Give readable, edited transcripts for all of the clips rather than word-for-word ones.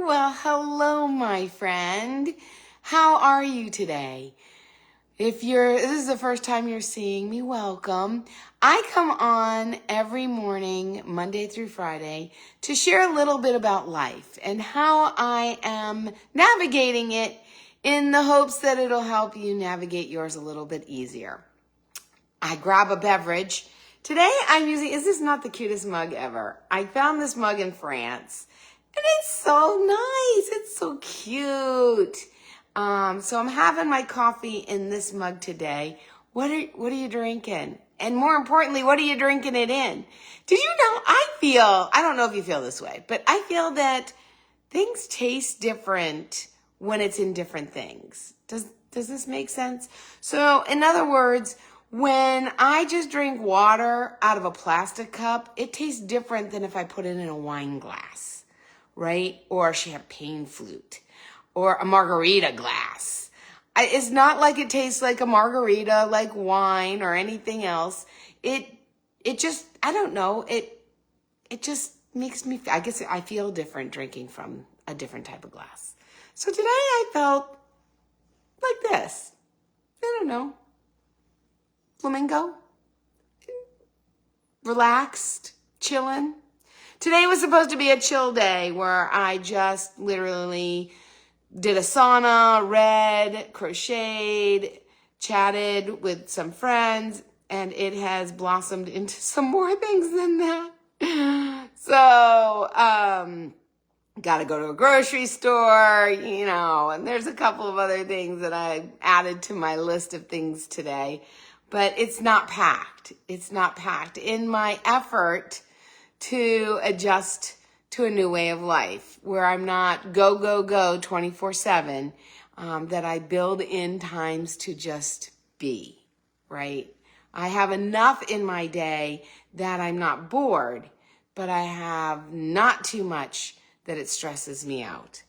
Well, hello, my friend. How are you today? If this is the first time you're seeing me, welcome. I come on every morning, Monday through Friday, to share a little bit about life and how I am navigating it in the hopes that it'll help you navigate yours a little bit easier. I grab a beverage. Today I'm using, is this not the cutest mug ever? I found this mug in France and it's so nice. It's so cute. So I'm having my coffee in this mug today. What are you drinking? And more importantly, what are you drinking it in? Did you know, I don't know if you feel this way, but I feel that things taste different when it's in different things. Does this make sense? So in other words, when I just drink water out of a plastic cup, it tastes different than if I put it in a wine glass, right? Or a champagne flute or a margarita glass. It's not like it tastes like a margarita, like wine or anything else. It just, I don't know. It just makes me, I guess I feel different drinking from a different type of glass. So today I felt like this. I don't know. Flamingo. Relaxed. Chilling. Today was supposed to be a chill day where I just literally did a sauna, read, crocheted, chatted with some friends, and it has blossomed into some more things than that. So, got to go to a grocery store, and there's a couple of other things that I added to my list of things today, but it's not packed. It's not packed. In my effort to adjust to a new way of life where I'm not go 24/7, that I build in times to just be, right? I have enough in my day that I'm not bored, but I have not too much that it stresses me out.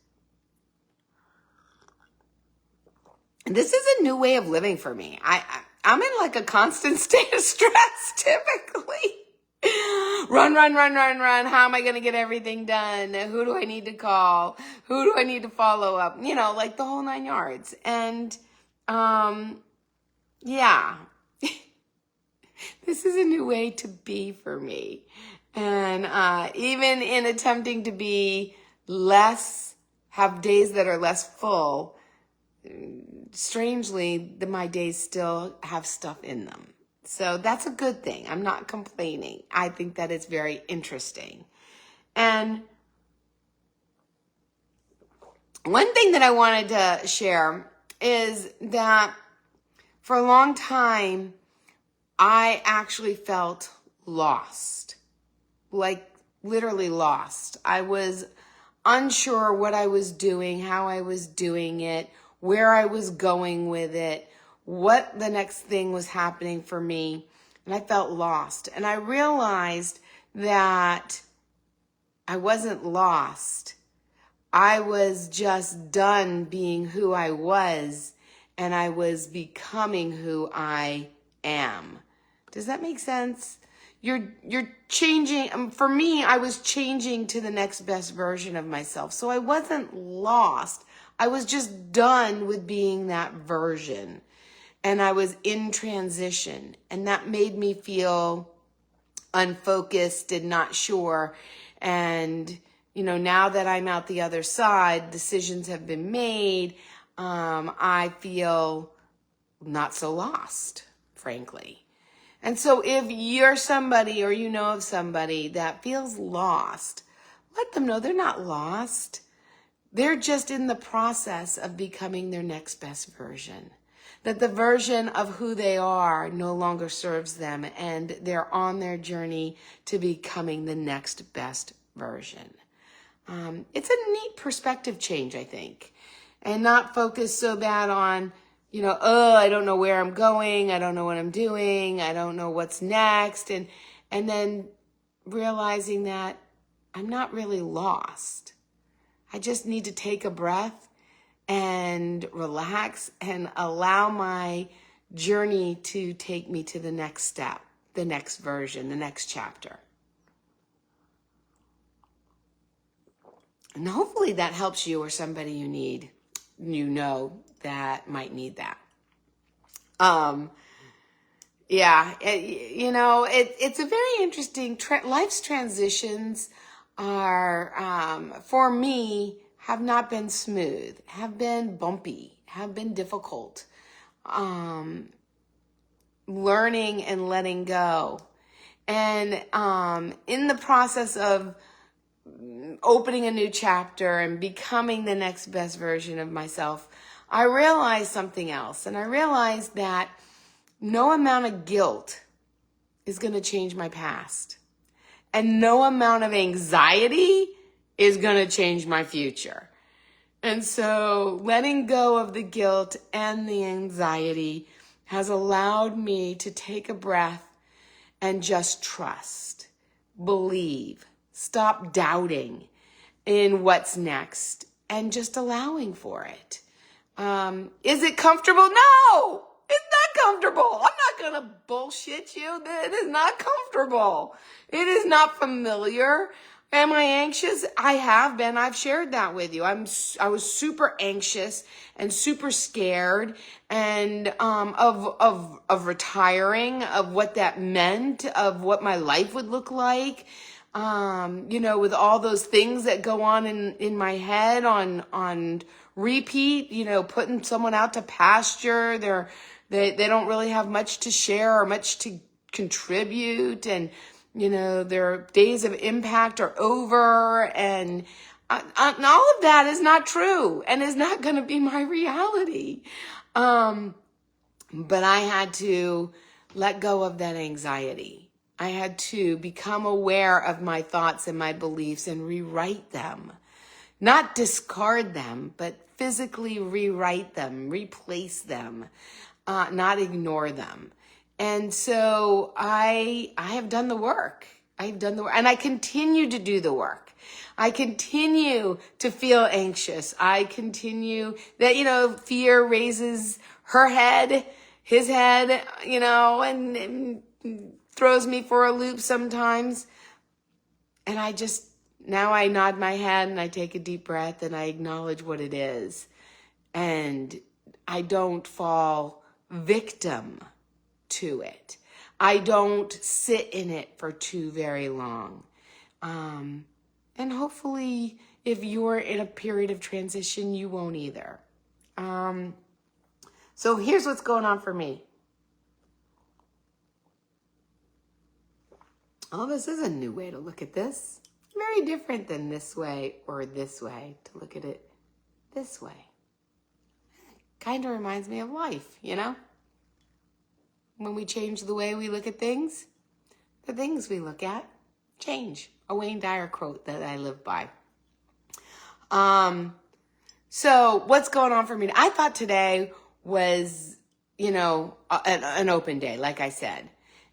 And this is a new way of living for me. I'm in like a constant state of stress typically. Run. How am I going to get everything done? Who do I need to call? Who do I need to follow up? Like the whole 9 yards. And, yeah, this is a new way to be for me. And, even in attempting to be have days that are less full, strangely, my days still have stuff in them. So that's a good thing. I'm not complaining. I think that it's very interesting. And one thing that I wanted to share is that for a long time, I actually felt lost, like literally lost. I was unsure what I was doing, how I was doing it, where I was going with it, what the next thing was happening for me, and I felt lost. And I realized that I wasn't lost. I was just done being who I was, and I was becoming who I am. Does that make sense? You're changing. For me, I was changing to the next best version of myself. So I wasn't lost. I was just done with being that version. And I was in transition. And that made me feel unfocused and not sure. And, now that I'm out the other side, decisions have been made. I feel not so lost, frankly. And so if you're somebody or you know of somebody that feels lost, let them know they're not lost. They're just in the process of becoming their next best version. That the version of who they are no longer serves them and they're on their journey to becoming the next best version. It's a neat perspective change, I think, and not focus so bad on, I don't know where I'm going. I don't know what I'm doing. I don't know what's next. And then realizing that I'm not really lost. I just need to take a breath and relax and allow my journey to take me to the next step, the next version, the next chapter. And hopefully that helps you or somebody you know that might need that. Yeah, it's a very interesting, life's transitions are, for me, have not been smooth, have been bumpy, have been difficult. Learning and letting go. And in the process of opening a new chapter and becoming the next best version of myself, I realized something else. And I realized that no amount of guilt is going to change my past. And no amount of anxiety is going to change my future. And so letting go of the guilt and the anxiety has allowed me to take a breath and just trust, believe, stop doubting in what's next and just allowing for it. Is it comfortable? No, it's not comfortable. I'm not going to bullshit you. It is not comfortable. It is not familiar. Am I anxious? I have been. I've shared that with you. I was super anxious and super scared and of retiring, of what that meant, of what my life would look like. With all those things that go on in my head on repeat, putting someone out to pasture. They don't really have much to share or much to contribute, and their days of impact are over, and all of that is not true and is not going to be my reality. But I had to let go of that anxiety. I had to become aware of my thoughts and my beliefs and rewrite them. Not discard them, but physically rewrite them, replace them, not ignore them. And so I have done the work. I've done the work, and I continue to do the work. I continue to feel anxious. I continue that, fear raises his head, and throws me for a loop sometimes. And now I nod my head and I take a deep breath and I acknowledge what it is. And I don't fall victim to it. I don't sit in it for too very long. And hopefully, if you're in a period of transition, you won't either. So here's what's going on for me. Oh, this is a new way to look at this. Very different than this way or this way, to look at it this way. Kind of reminds me of life, When we change the way we look at things, the things we look at change. A Wayne Dyer quote that I live by. So what's going on for me? I thought today was, an open day, like I said.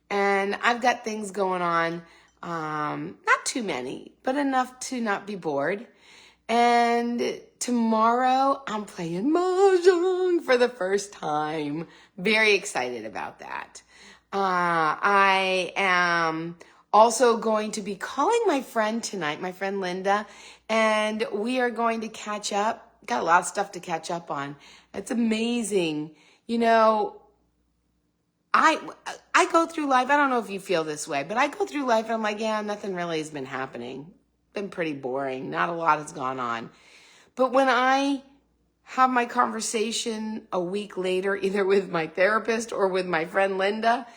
And I've got things going on, not too many, but enough to not be bored. And tomorrow I'm playing mahjong for the first time. Very excited about that. I am also going to be calling my friend tonight, my friend Linda, and we are going to catch up. Got a lot of stuff to catch up on. It's amazing. I go through life, I don't know if you feel this way, but I go through life and I'm like, yeah, nothing really has been happening. Been pretty boring. Not a lot has gone on. But when I have my conversation a week later, either with my therapist or with my friend Linda,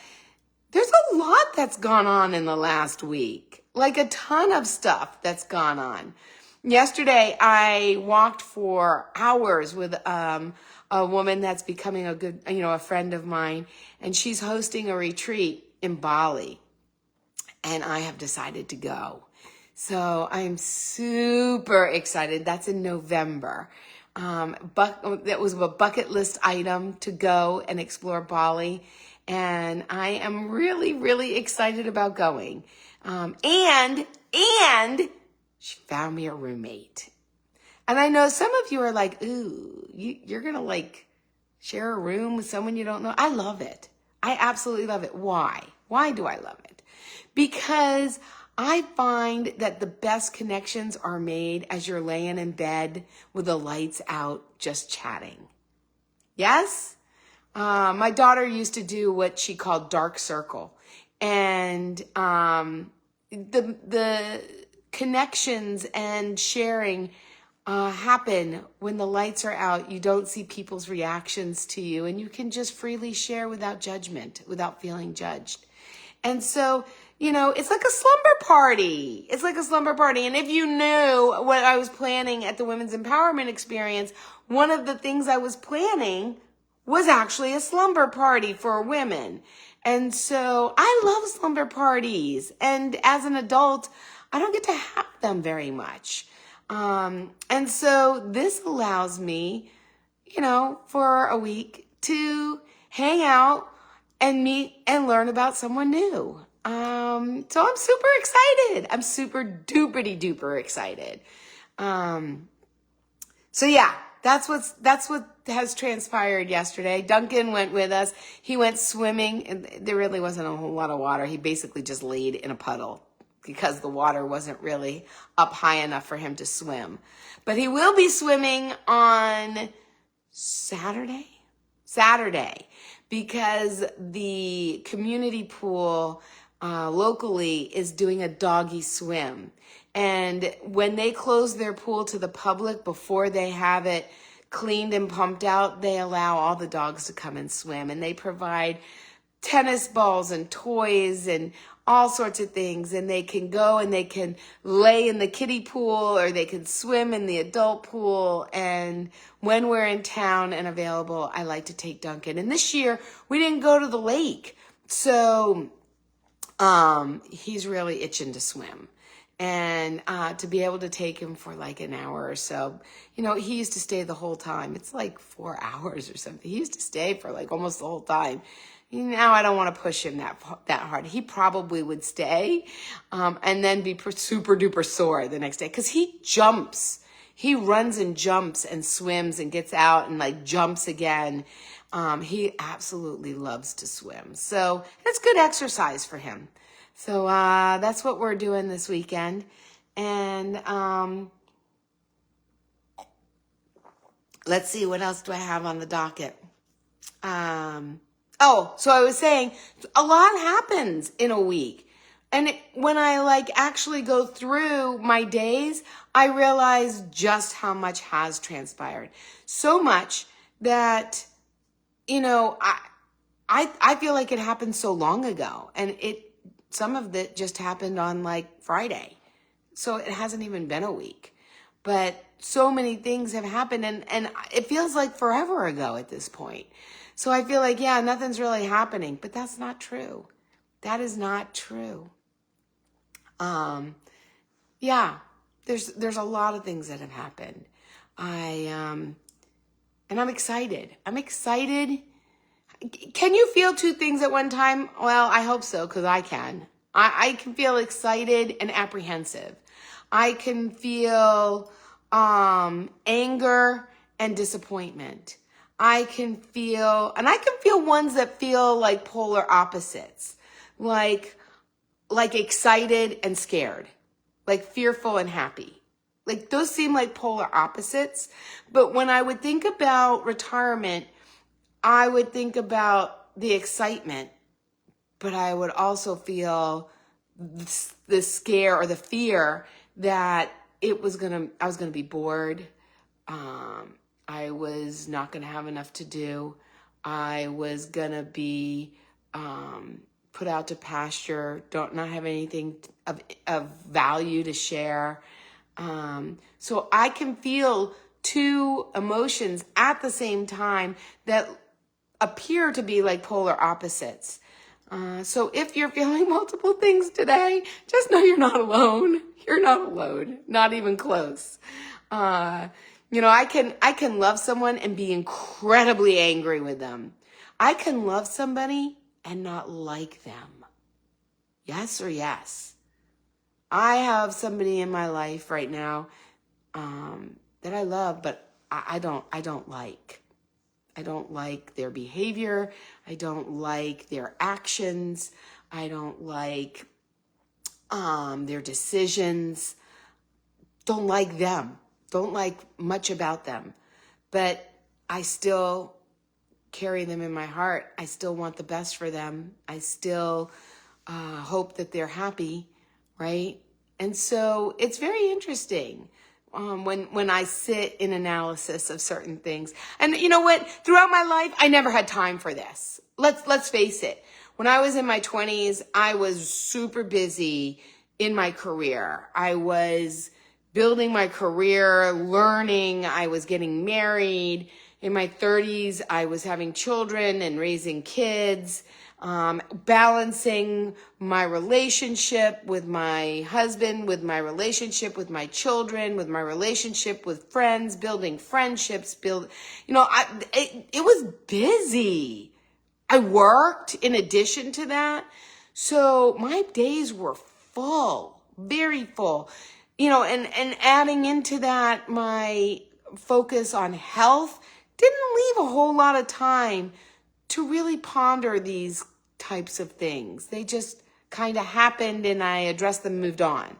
there's a lot that's gone on in the last week. Like a ton of stuff that's gone on. Yesterday, I walked for hours with a woman that's becoming a good, a friend of mine, and she's hosting a retreat in Bali, and I have decided to go. So I'm super excited. That's in November. That was a bucket list item to go and explore Bali, and I am really, really excited about going. And she found me a roommate. And I know some of you are like, ooh, you're going to share a room with someone you don't know. I love it. I absolutely love it. Why? Why do I love it? Because I find that the best connections are made as you're laying in bed with the lights out, just chatting. Yes? My daughter used to do what she called dark circle. And the connections and sharing happen when the lights are out. You don't see people's reactions to you, and you can just freely share without judgment, without feeling judged. And so, it's like a slumber party. It's like a slumber party. And if you knew what I was planning at the Women's Empowerment Experience, one of the things I was planning was actually a slumber party for women. And so I love slumber parties. And as an adult, I don't get to have them very much. And so this allows me, for a week to hang out and meet and learn about someone new. So I'm super excited. I'm super duper excited. So yeah, that's what has transpired yesterday. Duncan went with us. He went swimming, and there really wasn't a whole lot of water. He basically just laid in a puddle because the water wasn't really up high enough for him to swim. But he will be swimming on Saturday, because the community pool locally is doing a doggy swim. And when they close their pool to the public before they have it cleaned and pumped out, they allow all the dogs to come and swim. And they provide tennis balls and toys and all sorts of things. And they can go and they can lay in the kiddie pool, or they can swim in the adult pool. And when we're in town and available, I like to take Duncan. And this year we didn't go to the lake. So he's really itching to swim. And to be able to take him for like an hour or so, he used to stay the whole time. It's like 4 hours or something. He used to stay for like almost the whole time. Now I don't want to push him that hard. He probably would stay and then be super duper sore the next day, because he jumps. He runs and jumps and swims and gets out and like jumps again. He absolutely loves to swim. So it's good exercise for him. So that's what we're doing this weekend. And let's see, what else do I have on the docket? So I was saying, a lot happens in a week. And when I actually go through my days, I realize just how much has transpired. So much that, I feel like it happened so long ago. And some of it just happened on Friday. So it hasn't even been a week. But so many things have happened, and it feels like forever ago at this point. So I feel like, yeah, nothing's really happening, but that's not true. That is not true. Yeah, there's a lot of things that have happened. And I'm excited. I'm excited. Can you feel two things at one time? Well, I hope so, because I can. I can feel excited and apprehensive. I can feel anger and disappointment. I can feel ones that feel like polar opposites, like excited and scared, like fearful and happy. Like those seem like polar opposites. But when I would think about retirement, I would think about the excitement, but I would also feel the scare or the fear that I was gonna be bored. I was not gonna have enough to do. I was gonna be put out to pasture, not have anything of value to share. So I can feel two emotions at the same time that appear to be like polar opposites. So if you're feeling multiple things today, just know you're not alone. You're not alone, not even close. I can love someone and be incredibly angry with them. I can love somebody and not like them. Yes or yes. I have somebody in my life right now that I love, but I don't like. I don't like their behavior. I don't like their actions. I don't like their decisions. Don't like them. Don't like much about them. But I still carry them in my heart. I still want the best for them. I still hope that they're happy, right? And so it's very interesting when I sit in analysis of certain things. And you know what? Throughout my life, I never had time for this. Let's face it. When I was in my 20s, I was super busy in my career. I was building my career, learning. I was getting married. In my 30s, I was having children and raising kids, balancing my relationship with my husband, with my relationship with my children, with my relationship with friends, building friendships, it was busy. I worked in addition to that. So my days were full, very full. And adding into that, my focus on health didn't leave a whole lot of time to really ponder these types of things. They just kind of happened and I addressed them, moved on.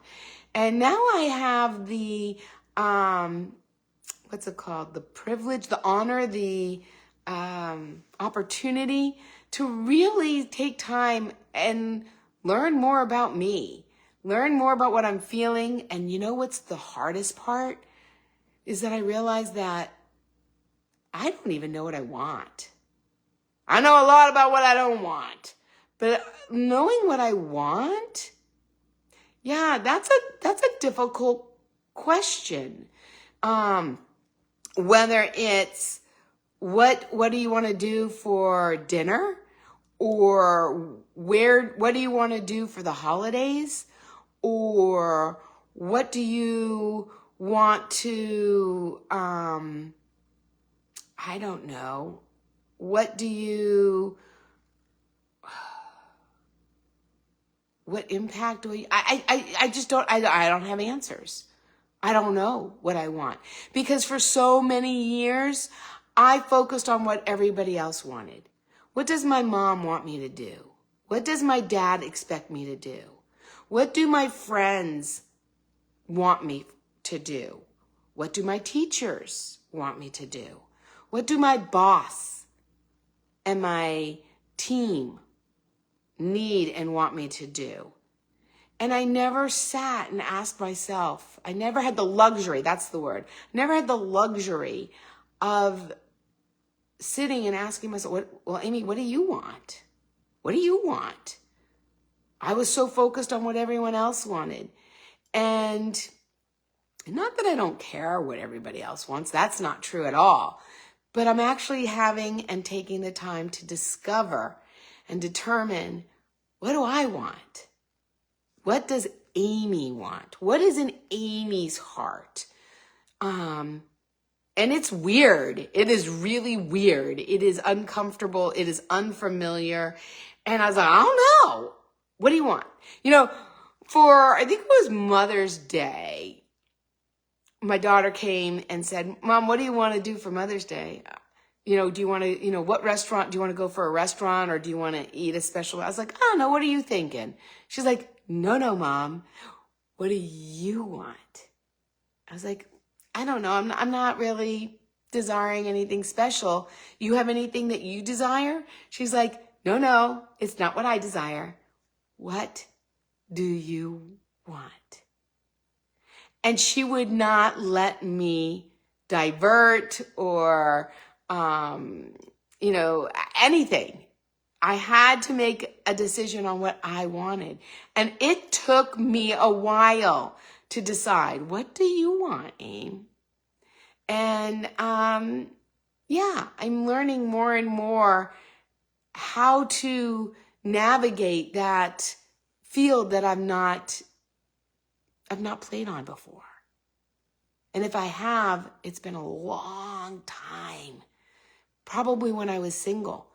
And now I have the, what's it called? The privilege, the honor, the opportunity to really take time and learn more about me, learn more about what I'm feeling. And you know what's the hardest part? Is that I realize that I don't even know what I want. I know a lot about what I don't want, but knowing what I want, yeah, that's a difficult question. Whether it's what do you want to do for dinner, or what do you want to do for the holidays, or what do you want to I don't know. What impact do I just don't, I don't have answers. I don't know what I want. Because for so many years, I focused on what everybody else wanted. What does my mom want me to do? What does my dad expect me to do? What do my friends want me to do? What do my teachers want me to do? What do my boss and my team need and want me to do? And I never sat and asked myself, I never had the luxury, that's the word, never had the luxury of sitting and asking myself, well, Amy, what do you want? What do you want? I was so focused on what everyone else wanted. And not that I don't care what everybody else wants, that's not true at all. But I'm actually having and taking the time to discover and determine, what do I want? What does Amy want? What is in Amy's heart? And it's weird. It is really weird. It is uncomfortable. It is unfamiliar. And I was like, I don't know. What do you want? I think it was Mother's Day, my daughter came and said, Mom, what do you want to do for Mother's Day? Do you want to, what restaurant? Do you want to go for a restaurant, or do you want to eat a special? I was like, I don't know. What are you thinking? She's like, no, Mom. What do you want? I was like, I don't know. I'm not really desiring anything special. You have anything that you desire? She's like, no, it's not what I desire. What do you want? And she would not let me divert or, anything. I had to make a decision on what I wanted. And it took me a while to decide, what do you want, Aim? And, I'm learning more and more how to navigate that field that I've not played on before. And if I have, it's been a long time, probably when I was single.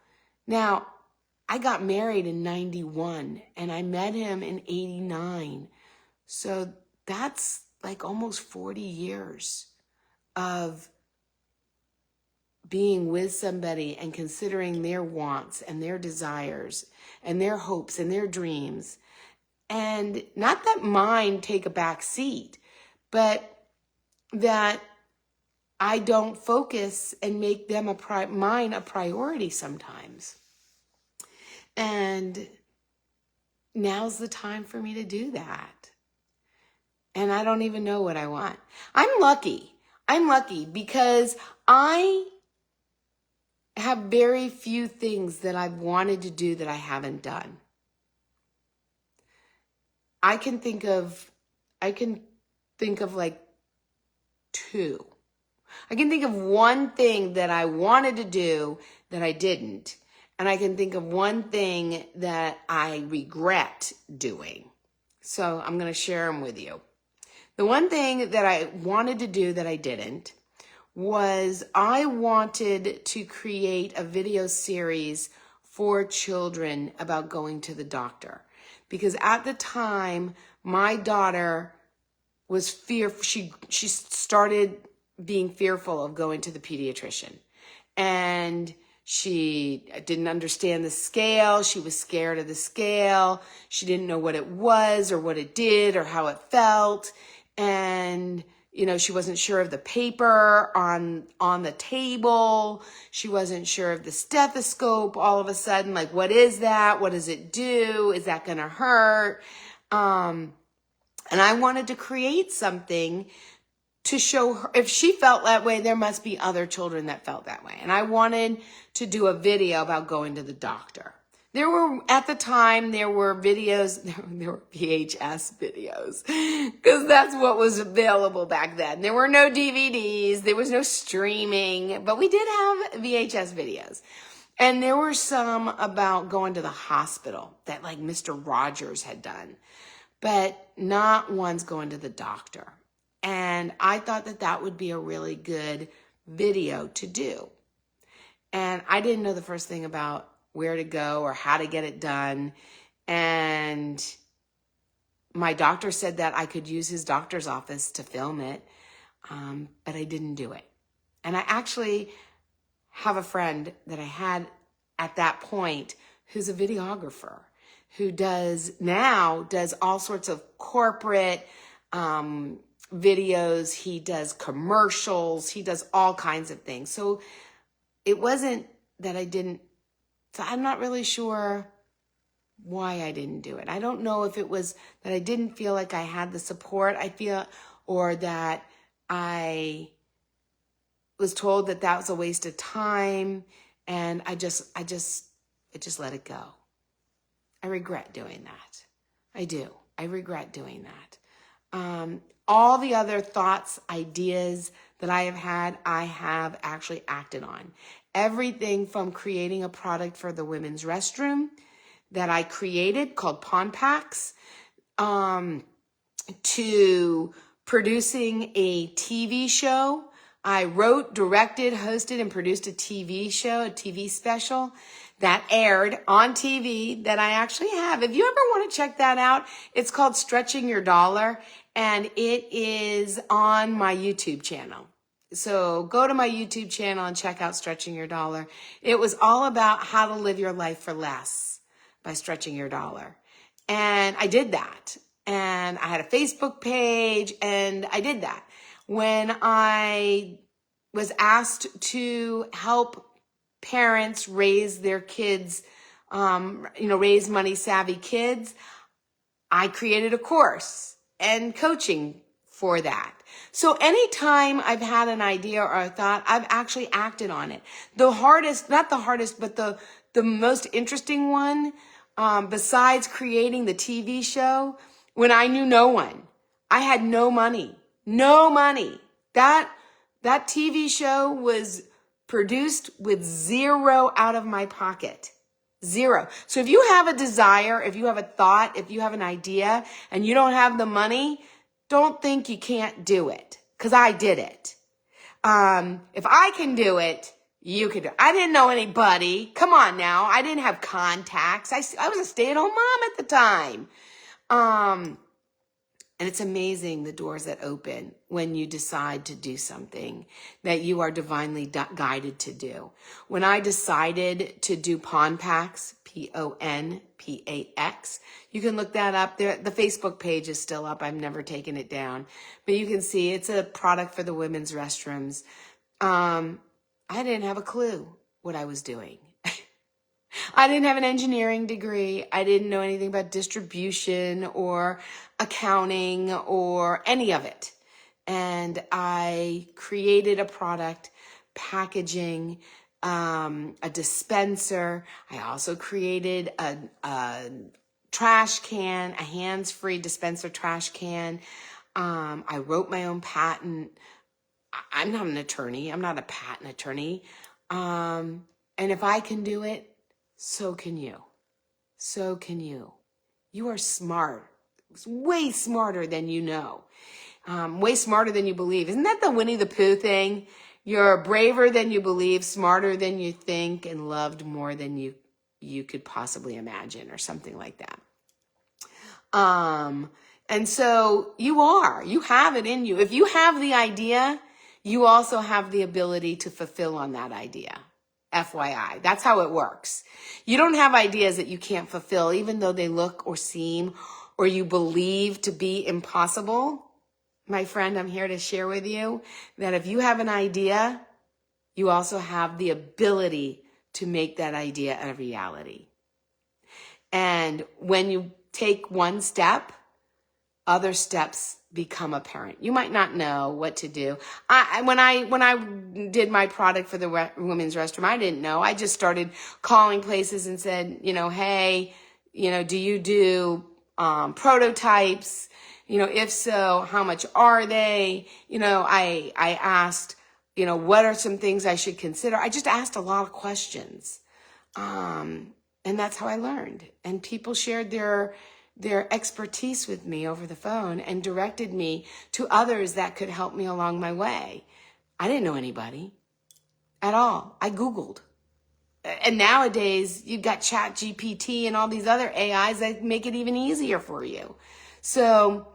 Now, I got married in 91 and I met him in 89. So that's like almost 40 years of being with somebody and considering their wants and their desires and their hopes and their dreams. And not that mine take a back seat, but that I don't focus and make them mine a priority sometimes. And now's the time for me to do that. And I don't even know what I want. I'm lucky. I'm lucky because I have very few things that I've wanted to do that I haven't done. I can think of like two. I can think of one thing that I wanted to do that I didn't. And I can think of one thing that I regret doing. So I'm going to share them with you. The one thing that I wanted to do that I didn't was I wanted to create a video series for children about going to the doctor. Because at the time, my daughter was fearful. She started being fearful of going to the pediatrician. And she didn't understand the scale. She was scared of the scale. She didn't know what it was or what it did or how it felt. And she wasn't sure of the paper on the table. She wasn't sure of the stethoscope all of a sudden. Like, what is that? What does it do? Is that going to hurt? And I wanted to create something to show her. If she felt that way, there must be other children that felt that way. And I wanted to do a video about going to the doctor. At the time, there were videos, there were VHS videos, because that's what was available back then. There were no DVDs, there was no streaming, but we did have VHS videos. And there were some about going to the hospital that like Mr. Rogers had done, but not ones going to the doctor. And I thought that would be a really good video to do. And I didn't know the first thing about where to go or how to get it done. And my doctor said that I could use his doctor's office to film it, but I didn't do it. And I actually have a friend that I had at that point who's a videographer who does all sorts of corporate videos. He does commercials. He does all kinds of things. So it wasn't that I didn't. So I'm not really sure why I didn't do it. I don't know if it was that I didn't feel like I had the support or that I was told that was a waste of time, and I just let it go. I regret doing that. I do. I regret doing that. All the other thoughts, ideas that I have actually acted on. Everything from creating a product for the women's restroom that I created called PonPax, to producing a TV show. I wrote, directed, hosted, and produced a TV show, a TV special that aired on TV that I actually have. If you ever want to check that out, it's called Stretching Your Dollar, and it is on my YouTube channel. So go to my YouTube channel and check out Stretching Your Dollar. It was all about how to live your life for less by stretching your dollar. And I did that. And I had a Facebook page, and I did that. When I was asked to help parents raise their kids, raise money savvy kids, I created a course and coaching for that. So anytime I've had an idea or a thought, I've actually acted on it. Not the hardest, but the most interesting one, besides creating the TV show, when I knew no one, I had no money. That TV show was produced with zero out of my pocket. Zero. So if you have a desire, if you have a thought, if you have an idea and you don't have the money, don't think you can't do it, because I did it. If I can do it, you can do it. I didn't know anybody. Come on now. I didn't have contacts. I was a stay-at-home mom at the time. And it's amazing the doors that open when you decide to do something that you are divinely guided to do. When I decided to do PonPax, PonPax, you can look that up there. The Facebook page is still up. I've never taken it down, but you can see it's a product for the women's restrooms. I didn't have a clue what I was doing. I didn't have an engineering degree. I didn't know anything about distribution or accounting or any of it. And I created a product, packaging, a dispenser. I also created a trash can, a hands-free dispenser trash can. I wrote my own patent. I'm not an attorney. I'm not a patent attorney. And if I can do it, so can you. So can you. You are smart. Way smarter than you know. Way smarter than you believe. Isn't that the Winnie the Pooh thing? You're braver than you believe, smarter than you think, and loved more than you could possibly imagine, or something like that. And so you have it in you. If you have the idea, you also have the ability to fulfill on that idea. FYI, that's how it works. You don't have ideas that you can't fulfill, even though they look or seem or you believe to be impossible. My friend, I'm here to share with you that if you have an idea, you also have the ability to make that idea a reality. And when you take one step, other steps become apparent. You might not know what to do. When I did my product for the women's restroom, I didn't know. I just started calling places and said, hey, do you do prototypes? If so, how much are they? I asked, what are some things I should consider? I just asked a lot of questions. And that's how I learned. And people shared their expertise with me over the phone and directed me to others that could help me along my way. I didn't know anybody at all. I Googled. And nowadays, you've got ChatGPT and all these other AIs that make it even easier for you. So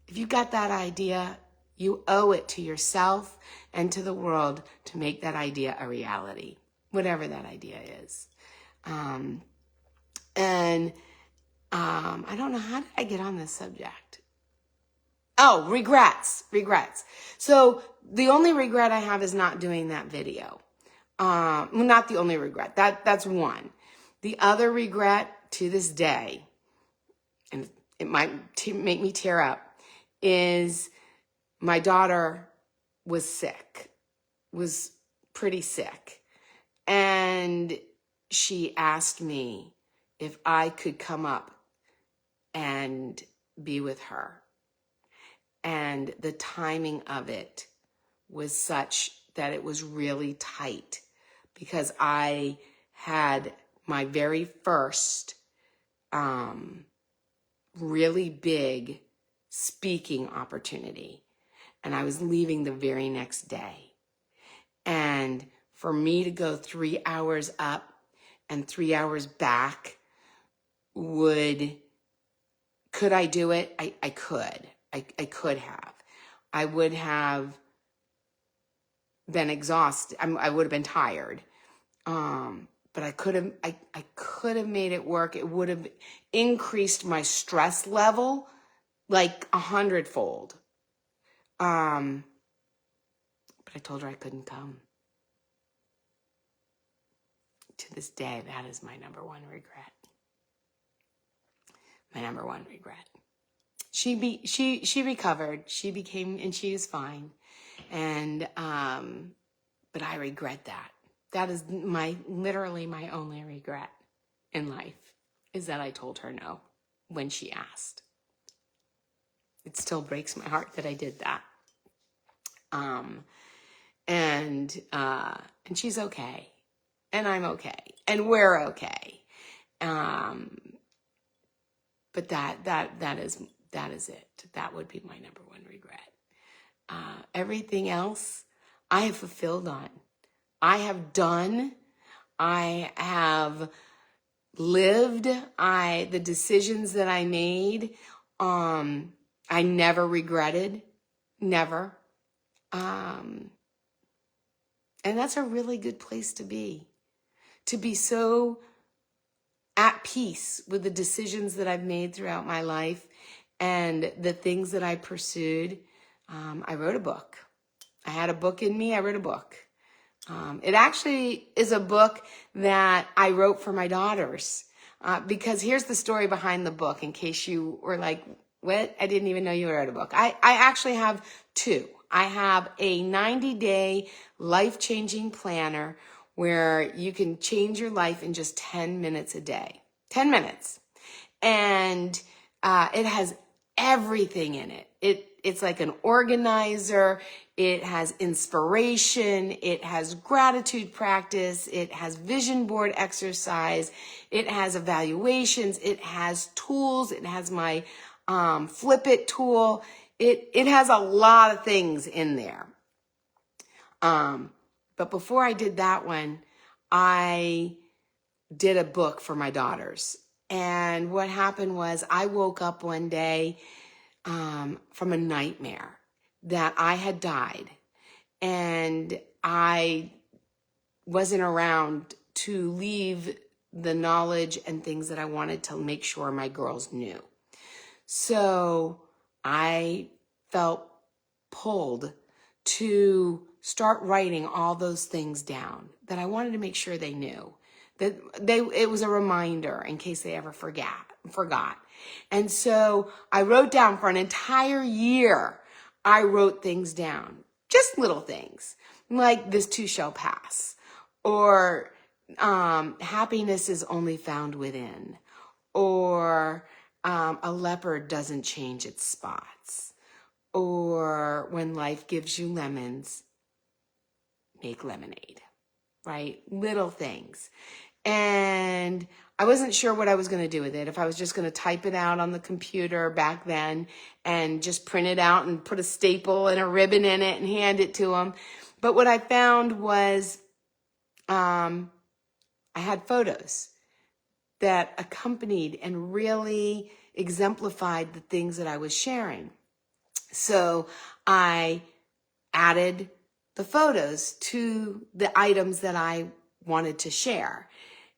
if you got that idea, you owe it to yourself and to the world to make that idea a reality, whatever that idea is. I don't know, how did I get on this subject? Oh, regrets. So the only regret I have is not doing that video. Well, not the only regret. That's one. The other regret to this day, and it might make me tear up, is my daughter was pretty sick. And she asked me if I could come up and be with her. And the timing of it was such that it was really tight, because I had my very first really big speaking opportunity, and I was leaving the very next day. And for me to go 3 hours up and 3 hours back, could I do it? I could. I could have. I would have been exhausted. I would have been tired. But I could have made it work. It would have increased my stress level like 100-fold. But I told her I couldn't come. To this day, that is my number one regret. My number one regret. She recovered. She became, and she is fine. And, but I regret that. That is literally my only regret in life, is that I told her no when she asked. It still breaks my heart that I did that. And she's okay. And I'm okay. And we're okay. But that is it. That would be my number one regret. Everything else I have fulfilled on. I have done. I have lived. The decisions that I made, I I never regretted, never. And that's a really good place to be so at peace with the decisions that I've made throughout my life and the things that I pursued. I wrote a book. I had a book in me. I wrote a book. It actually is a book that I wrote for my daughters. Because here's the story behind the book, in case you were like, what? I didn't even know you wrote a book. I actually have two. I have a 90-day life-changing planner where you can change your life in just 10 minutes a day. 10 minutes. And it has everything in it. It's like an organizer. It has inspiration. It has gratitude practice. It has vision board exercise. It has evaluations. It has tools. It has my Flip It tool. It has a lot of things in there. But before I did that one, I did a book for my daughters. And what happened was I woke up one day from a nightmare that I had died and I wasn't around to leave the knowledge and things that I wanted to make sure my girls knew. So I felt pulled to start writing all those things down that I wanted to make sure they knew. That it was a reminder in case they ever forgot. And so I wrote down for an entire year, I wrote things down, just little things like this too shall pass, or happiness is only found within, or a leopard doesn't change its spots, or when life gives you lemons, make lemonade, right? Little things. And I wasn't sure what I was going to do with it. If I was just going to type it out on the computer back then and just print it out and put a staple and a ribbon in it and hand it to them. But what I found was I had photos that accompanied and really exemplified the things that I was sharing. So I added the photos to the items that I wanted to share.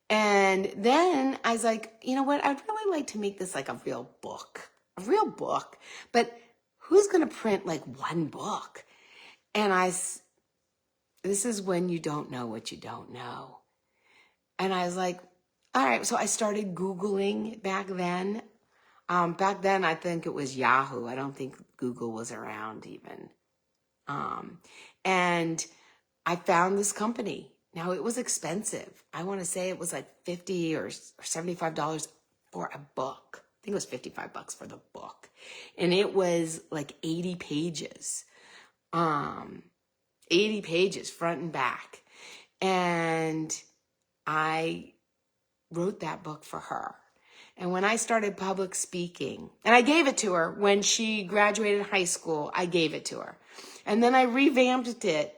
And then I was like, you know what? I'd really like to make this like a real book. But who's going to print like one book? And this is when you don't know what you don't know. And I was like, all right. So I started Googling back then. Back then, I think it was Yahoo. I don't think Google was around even. And I found this company. Now, it was expensive. I want to say it was like $50 or $75 for a book. I think it was $55 for the book. And it was like 80 pages. 80 pages front and back. And I wrote that book for her. And when I started public speaking, and I gave it to her when she graduated high school, I gave it to her. And then I revamped it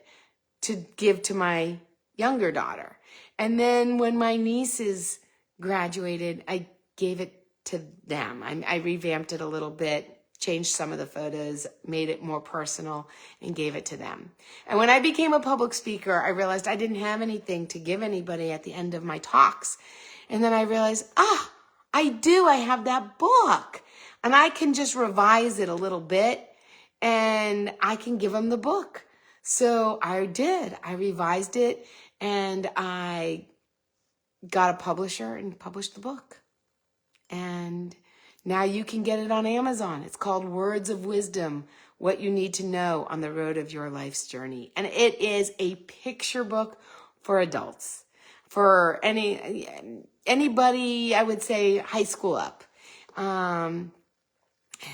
to give to my younger daughter. And then when my nieces graduated, I gave it to them. I revamped it a little bit, changed some of the photos, made it more personal, and gave it to them. And when I became a public speaker, I realized I didn't have anything to give anybody at the end of my talks. And then I realized, I do. I have that book. And I can just revise it a little bit, and I can give them the book. So I did. I revised it, and I got a publisher and published the book. And now you can get it on Amazon. It's called Words of Wisdom, What You Need to Know on the Road of Your Life's Journey. And it is a picture book for adults, for anybody, I would say high school up,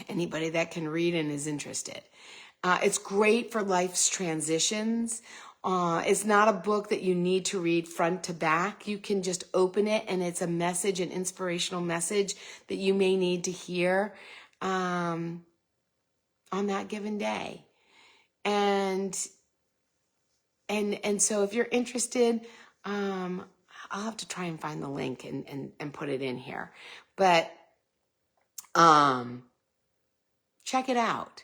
anybody that can read and is interested. It's great for life's transitions. It's not a book that you need to read front to back. You can just open it, and it's a message, an inspirational message that you may need to hear on that given day. And so if you're interested, I'll have to try and find the link and put it in here. But Check it out.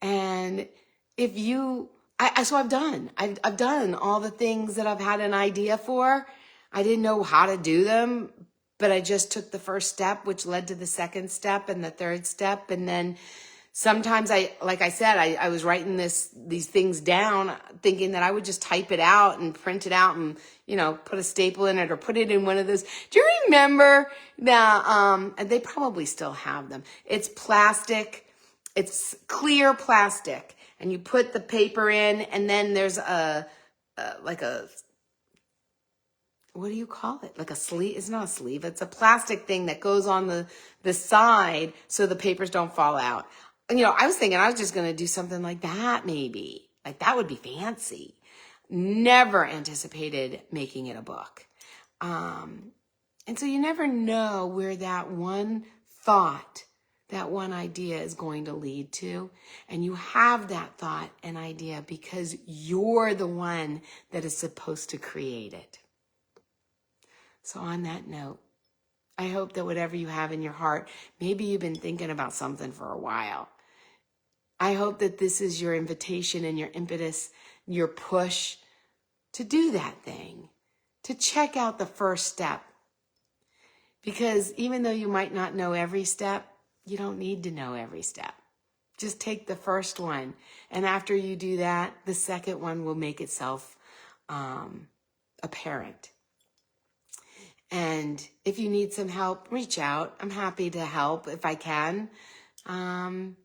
And if you, I've done all the things that I've had an idea for. I didn't know how to do them, but I just took the first step, which led to the second step and the third step. And then sometimes like I said, I was writing these things down thinking that I would just type it out and print it out and, put a staple in it or put it in one of those. Do you remember and they probably still have them. It's plastic. It's clear plastic, and you put the paper in, and then there's what do you call it? Like a sleeve. It's not a sleeve. It's a plastic thing that goes on the side so the papers don't fall out. And, I was thinking I was just going to do something like that maybe. Like that would be fancy. Never anticipated making it a book. And so you never know where that one thought, that one idea is going to lead to. And you have that thought and idea because you're the one that is supposed to create it. So on that note, I hope that whatever you have in your heart, maybe you've been thinking about something for a while. I hope that this is your invitation and your impetus, your push to do that thing, to check out the first step. Because even though you might not know every step, you don't need to know every step. Just take the first one. And after you do that, the second one will make itself apparent. And if you need some help, reach out. I'm happy to help if I can. And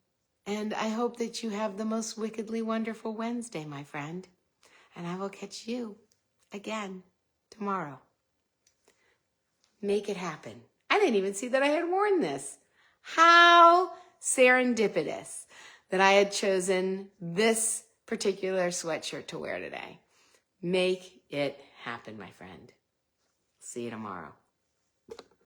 I hope that you have the most wickedly wonderful Wednesday, my friend. And I will catch you again tomorrow. Make it happen. I didn't even see that I had worn this. How serendipitous that I had chosen this particular sweatshirt to wear today. Make it happen, my friend. See you tomorrow.